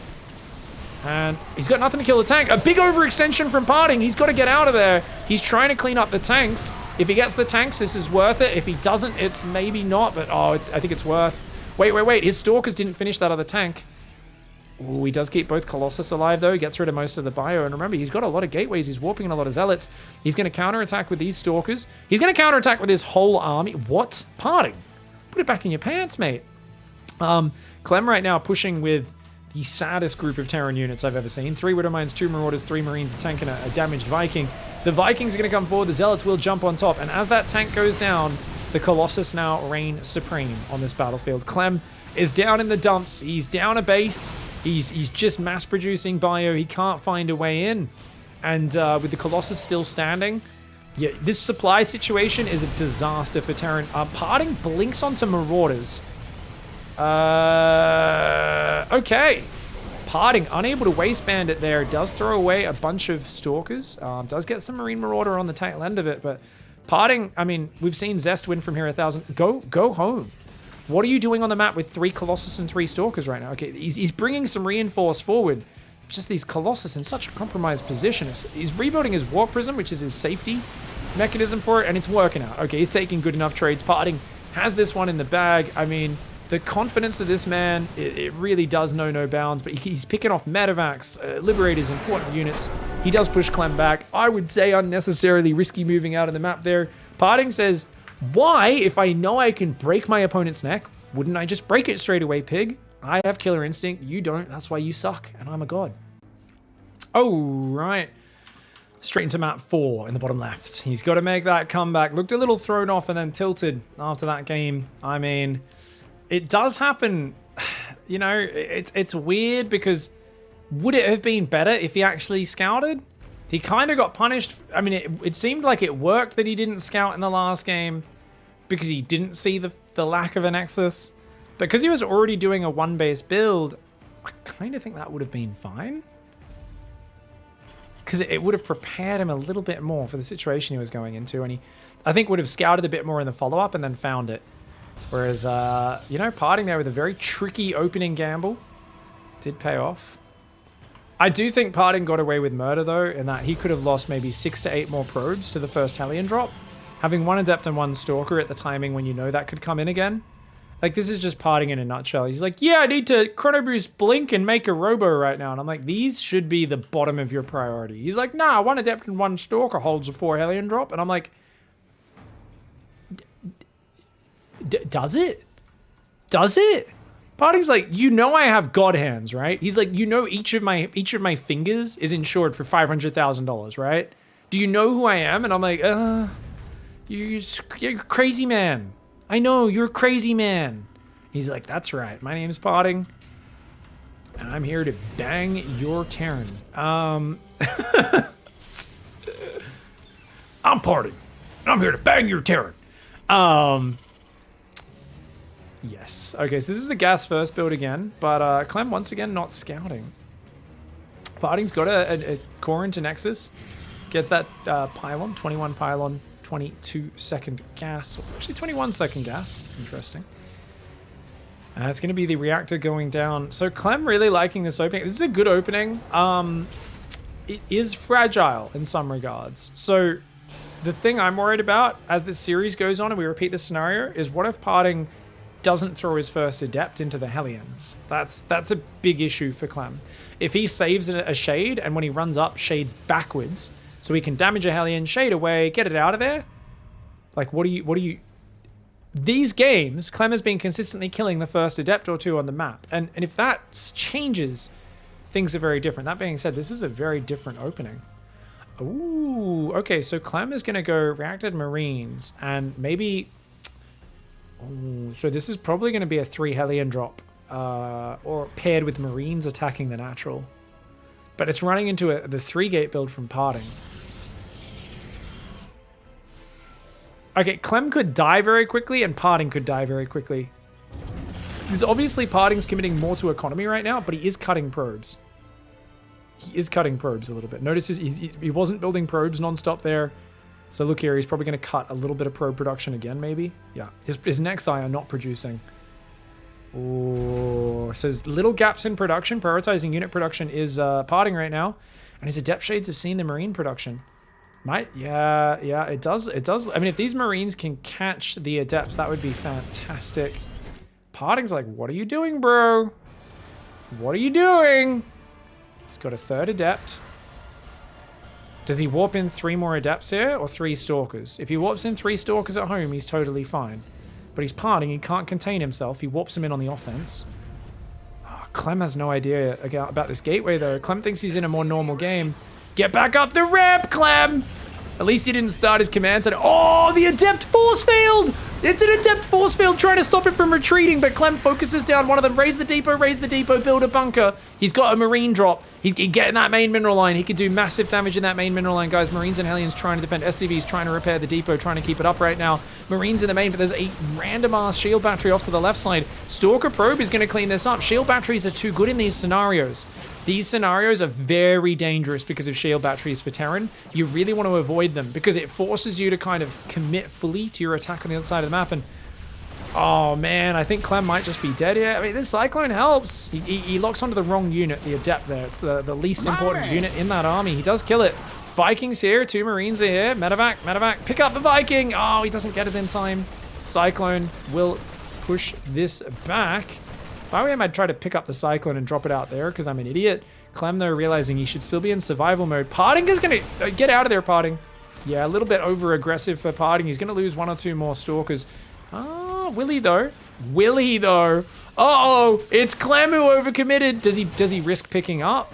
And he's got nothing to kill the tank. A big overextension from Parting. He's got to get out of there. He's trying to clean up the tanks. If he gets the tanks, this is worth it. If he doesn't, it's maybe not, but oh, I think it's worth. Wait. His Stalkers didn't finish that other tank. Ooh, he does keep both Colossus alive, though. He gets rid of most of the bio. And remember, he's got a lot of gateways. He's warping in a lot of Zealots. He's going to counterattack with these Stalkers. He's going to counterattack with his whole army. What? Parting? Put it back in your pants, mate. Clem right now pushing with the saddest group of Terran units I've ever seen. 3 Widowmines, 2 Marauders, 3 Marines, a tank, and a damaged Viking. The Vikings are going to come forward. The Zealots will jump on top. And as that tank goes down, the Colossus now reign supreme on this battlefield. Clem is down in the dumps. He's down a base. He's just mass-producing bio. He can't find a way in. And with the Colossus still standing, yeah, this supply situation is a disaster for Terran. Parting blinks onto Marauders. Okay. Parting, unable to waistband it there. Does throw away a bunch of Stalkers. Does get some Marine Marauder on the tail end of it, but Parting, I mean, we've seen Zest win from here 1,000. Go home. What are you doing on the map with 3 Colossus and 3 Stalkers right now? Okay, he's bringing some reinforce forward. Just these Colossus in such a compromised position. He's rebuilding his Warp Prism, which is his safety mechanism for it, and it's working out. Okay, he's taking good enough trades. Parting has this one in the bag. I mean, the confidence of this man, it really does know no bounds, but he's picking off Medevacs, Liberators, important units. He does push Clem back. I would say unnecessarily risky moving out of the map there. Parting says, why, if I know I can break my opponent's neck, wouldn't I just break it straight away, pig? I have killer instinct, you don't, that's why you suck, and I'm a god. Oh, right. Straight into map 4 in the bottom left. He's got to make that comeback. Looked a little thrown off and then tilted after that game. I mean, it does happen. You know, it's weird because would it have been better if he actually scouted? He kind of got punished. I mean, it seemed like it worked that he didn't scout in the last game because he didn't see the lack of a Nexus. Because he was already doing a 1-base build, I kind of think that would have been fine. Because it would have prepared him a little bit more for the situation he was going into. And he, I think, would have scouted a bit more in the follow-up and then found it. Whereas, you know, parting there with a very tricky opening gamble did pay off. I do think Parting got away with murder, though, in that he could have lost maybe 6 to 8 more probes to the first Hellion drop. Having 1 Adept and 1 Stalker at the timing when you know that could come in again. Like, this is just Parting in a nutshell. He's like, yeah, I need to Chrono Boost Blink and make a Robo right now. And I'm like, these should be the bottom of your priority. He's like, nah, 1 Adept and 1 Stalker holds a 4 Hellion drop. And I'm like, does it? Does it? Parting's like, you know I have God hands, right? He's like, you know each of my fingers is insured for $500,000, right? Do you know who I am? And I'm like, you're a crazy man. I know, you're a crazy man. He's like, that's right. My name is Parting, and I'm here to bang your Terran. I'm Parting, and I'm here to bang your Terran. Yes. Okay, so this is the gas first build again, but Clem once again not scouting. Parting's got a core into Nexus. Gets that pylon, 21 pylon, 22 second gas. Actually, 21 second gas. Interesting. And it's going to be the reactor going down. So Clem really liking this opening. This is a good opening. It is fragile in some regards. So the thing I'm worried about as this series goes on and we repeat this scenario is what if Parting doesn't throw his first Adept into the Hellions? That's a big issue for Clem. If he saves a Shade and when he runs up, Shades backwards, so he can damage a Hellion, Shade away, get it out of there. Like, what do you... These games, Clem has been consistently killing the first Adept or 2 on the map. And if that changes, things are very different. That being said, this is a very different opening. Ooh, okay, so Clem is going to go reacted Marines, and maybe... Ooh, so this is probably going to be a 3 Hellion drop, or paired with Marines attacking the natural. But it's running into the 3-gate build from Parting. Okay, Clem could die very quickly, and Parting could die very quickly. Because obviously Parting's committing more to economy right now, but he is cutting probes. He is cutting probes a little bit. Notice he wasn't building probes non-stop there. So look here, he's probably going to cut a little bit of probe production again, maybe. Yeah, his Nexi are not producing. Oh, so there's little gaps in production. Prioritizing unit production is Parting right now. And his Adept Shades have seen the Marine production. Yeah, it does. I mean, if these Marines can catch the Adepts, that would be fantastic. Parting's like, what are you doing, bro? What are you doing? He's got a 3rd Adept. Does he warp in 3 more Adepts here or 3 Stalkers? If he warps in 3 Stalkers at home, he's totally fine. But he's Parting, he can't contain himself. He warps him in on the offense. Oh, Clem has no idea about this gateway, though. Clem thinks he's in a more normal game. Get back up the ramp, Clem! At least he didn't start his command center. Oh, the Adept force field! It's an Adept force field trying to stop it from retreating, but Clem focuses down one of them. Raise the depot, build a bunker. He's got a Marine drop. He can get in that main mineral line. He could do massive damage in that main mineral line, guys. Marines and Hellions trying to defend. SCVs trying to repair the depot, trying to keep it up right now. Marines in the main, but there's a random-ass shield battery off to the left side. Stalker probe is going to clean this up. Shield batteries are too good in these scenarios. These scenarios are very dangerous because of shield batteries for Terran. You really want to avoid them because it forces you to kind of commit fully to your attack on the other side of the map. And oh man, I think Clem might just be dead here. I mean, this Cyclone helps. He locks onto the wrong unit, the Adept there. It's the least important unit in that army. He does kill it. Vikings here, 2 Marines are here. Medevac, pick up the Viking. Oh, he doesn't get it in time. Cyclone will push this back. If I were him, I'd try to pick up the Cyclone and drop it out there because I'm an idiot. Clem, though, realizing he should still be in survival mode. Parting is going to get out of there, Parting. Yeah, a little bit over-aggressive for Parting. He's going to lose 1 or 2 more Stalkers. Will he, though? Will he, though? Uh-oh, it's Clem who overcommitted. Does he risk picking up?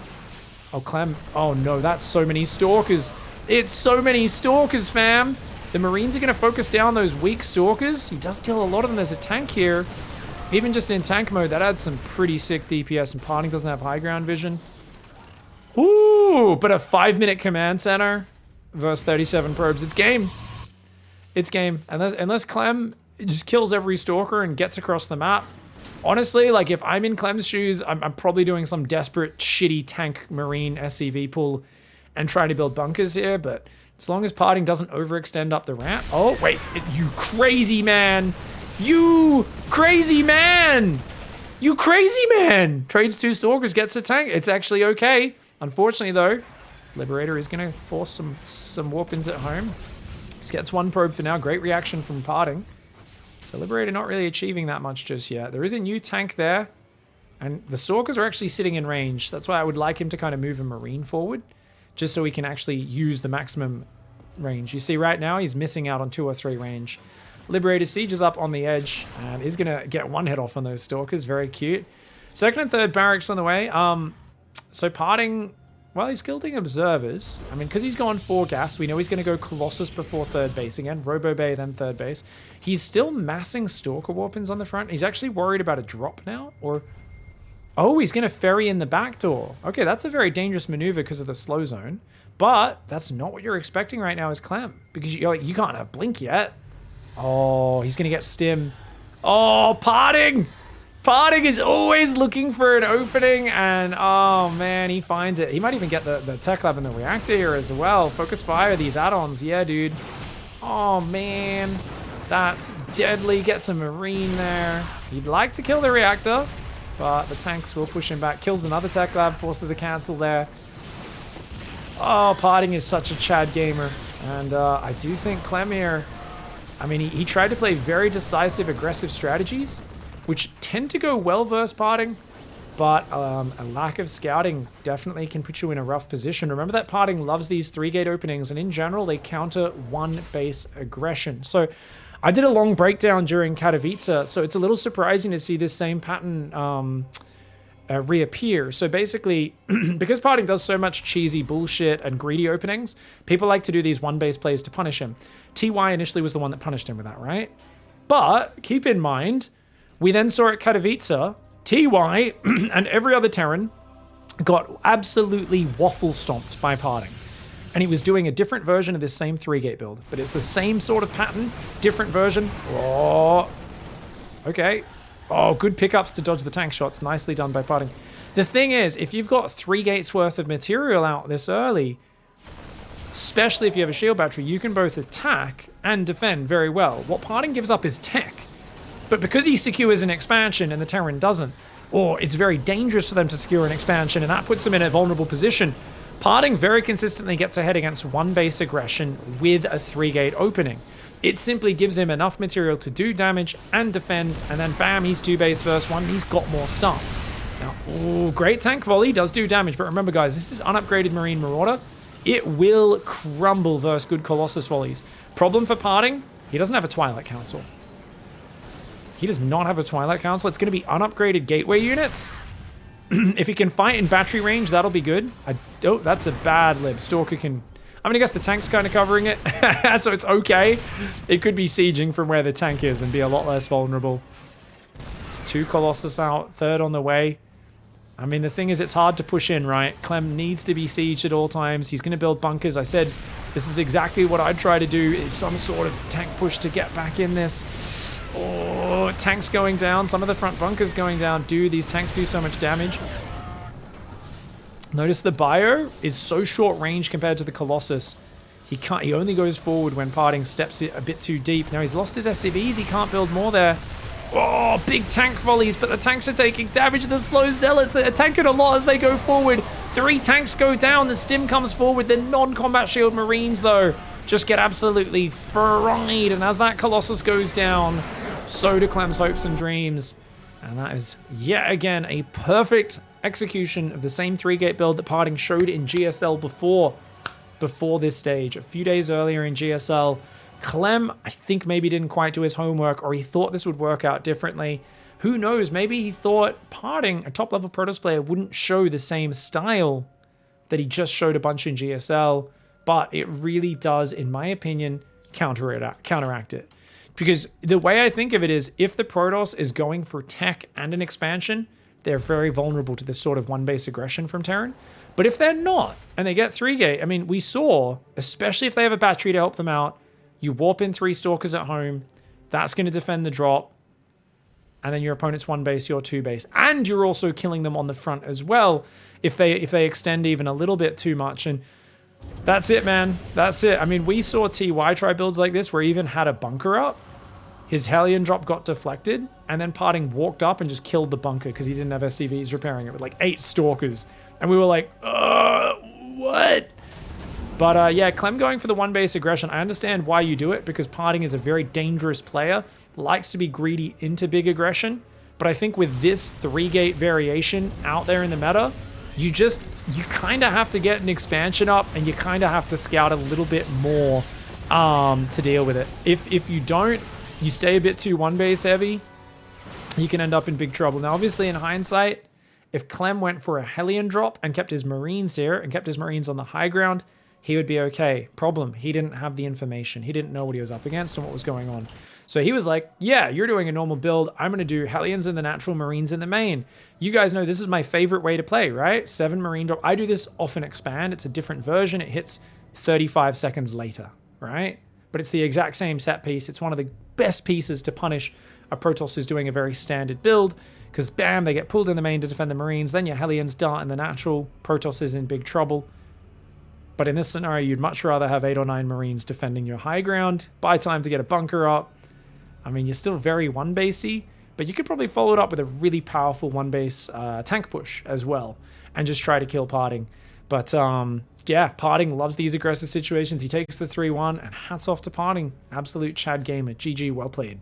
Oh, Clem. Oh, no, that's so many Stalkers. It's so many Stalkers, fam. The Marines are going to focus down those weak Stalkers. He does kill a lot of them. There's a tank here. Even just in tank mode, that adds some pretty sick DPS, and Parting doesn't have high ground vision. Ooh, but a 5-minute command center versus 37 probes. It's game. It's game. Unless Clem just kills every Stalker and gets across the map. Honestly, like, if I'm in Clem's shoes, I'm probably doing some desperate, shitty tank Marine SCV pull and trying to build bunkers here, but as long as Parting doesn't overextend up the ramp. Oh, wait, you crazy man. You crazy man! You crazy man! Trades 2 Stalkers, gets the tank. It's actually okay. Unfortunately, though, Liberator is going to force some warp-ins at home. Just gets 1 probe for now. Great reaction from Parting. So Liberator not really achieving that much just yet. There is a new tank there, and the Stalkers are actually sitting in range. That's why I would like him to kind of move a Marine forward, just so he can actually use the maximum range. You see right now, he's missing out on 2 or 3 range. Liberator Siege is up on the edge and is going to get 1 hit off on those Stalkers. Very cute. 2nd and 3rd barracks on the way. So Parting, well, he's guilding Observers. I mean, because he's gone 4 gas, we know he's going to go Colossus before 3rd base again. Robo Bay, then 3rd base. He's still massing Stalker Warpins on the front. He's actually worried about a drop now. Or, oh, he's going to ferry in the back door. Okay, that's a very dangerous maneuver because of the slow zone. But that's not what you're expecting right now as Clem. Because you can't have Blink yet. Oh, he's going to get stim. Oh, Parting! Parting is always looking for an opening, and oh man, he finds it. He might even get the Tech Lab and the Reactor here as well. Focus fire, these add-ons. Yeah, dude. Oh man, that's deadly. Gets a Marine there. He'd like to kill the Reactor, but the tanks will push him back. Kills another Tech Lab, forces a cancel there. Oh, Parting is such a Chad gamer, and I do think Clem here, I mean, he tried to play very decisive, aggressive strategies, which tend to go well versus Parting, but a lack of scouting definitely can put you in a rough position. Remember that Parting loves these 3-gate openings, and in general, they counter 1-base aggression. So I did a long breakdown during Katowice, so it's a little surprising to see this same pattern reappear. So basically, because Parting does so much cheesy bullshit and greedy openings, people like to do these one-base plays to punish him. TY initially was the one that punished him with that, right? But keep in mind, we then saw at Katowice, TY and every other Terran got absolutely waffle stomped by Parting. And he was doing a different version of this same 3-gate build. But it's the same sort of pattern, different version. Oh, okay. Oh, good pickups to dodge the tank shots. Nicely done by Parting. The thing is, if you've got 3 gates worth of material out this early, especially if you have a shield battery, you can both attack and defend very well. What Parting gives up is tech. But because he secures an expansion and the Terran doesn't, or it's very dangerous for them to secure an expansion and that puts them in a vulnerable position, Parting very consistently gets ahead against one base aggression with a 3-gate opening. It simply gives him enough material to do damage and defend, and then bam, he's 2 base versus 1, he's got more stuff. Now, ooh, great tank volley, does do damage, but remember guys, this is unupgraded Marine Marauder. It will crumble versus good Colossus volleys. Problem for Parting, he doesn't have a Twilight Council. He does not have a Twilight Council. It's going to be unupgraded gateway units. If he can fight in battery range, that'll be good. Oh, that's a bad lib. Stalker can... I'm going to guess the tank's kind of covering it, so it's okay. It could be sieging from where the tank is and be a lot less vulnerable. It's 2 Colossus out, 3rd on the way. I mean, the thing is, it's hard to push in, right? Clem needs to be sieged at all times. He's going to build bunkers. I said this is exactly what I'd try to do, is some sort of tank push to get back in this. Oh, tanks going down. Some of the front bunkers going down. Dude, these tanks do so much damage. Notice the bio is so short range compared to the Colossus. He only goes forward when Parting steps it a bit too deep. Now he's lost his SCVs. He can't build more there. Oh, big tank volleys, but the tanks are taking damage. The slow zealots are tanking a lot as they go forward. 3 tanks go down. The stim comes forward. The non-combat shield Marines, though, just get absolutely fried. And as that Colossus goes down, so do Clem's hopes and dreams. And that is yet again a perfect execution of the same 3-gate build that Parting showed in GSL before this stage. A few days earlier in GSL, Clem, I think, maybe didn't quite do his homework, or he thought this would work out differently. Who knows? Maybe he thought Parting, a top-level Protoss player, wouldn't show the same style that he just showed a bunch in GSL, but it really does, in my opinion, counteract it. Because the way I think of it is, if the Protoss is going for tech and an expansion, they're very vulnerable to this sort of one-base aggression from Terran. But if they're not, and they get 3-gate, I mean, we saw, especially if they have a battery to help them out, you warp in 3 Stalkers at home, that's going to defend the drop, and then your opponent's 1-base, your 2-base. And you're also killing them on the front as well, if they extend even a little bit too much. And that's it, man. That's it. I mean, we saw TY try builds like this where he even had a bunker up. His Hellion drop got deflected, and then Parting walked up and just killed the bunker because he didn't have SCVs repairing it with like 8 Stalkers. And we were like, what? But yeah, Clem going for the 1-base aggression. I understand why you do it, because Parting is a very dangerous player, likes to be greedy into big aggression. But I think with this 3-gate variation out there in the meta, you kind of have to get an expansion up, and you kind of have to scout a little bit more to deal with it. If you don't, you stay a bit too 1-base heavy, you can end up in big trouble. Now, obviously, in hindsight, if Clem went for a Hellion drop and kept his Marines here and kept his Marines on the high ground, he would be okay. Problem, he didn't have the information. He didn't know what he was up against and what was going on. So he was like, yeah, you're doing a normal build. I'm going to do Hellions in the natural, Marines in the main. You guys know this is my favorite way to play, right? 7 Marine drop. I do this off an expand. It's a different version. It hits 35 seconds later, right? But it's the exact same set piece. It's one of the best pieces to punish a Protoss who's doing a very standard build, because bam, they get pulled in the main to defend the Marines, then your Hellions dart in the natural, Protoss is in big trouble. But in this scenario, you'd much rather have 8 or 9 Marines defending your high ground, buy time to get a bunker up. I mean, you're still very 1-basey, but you could probably follow it up with a really powerful 1-base tank push as well, and just try to kill Parting. But yeah, Parting loves these aggressive situations. He takes the 3-1, and hats off to Parting. Absolute Chad gamer. GG, well played.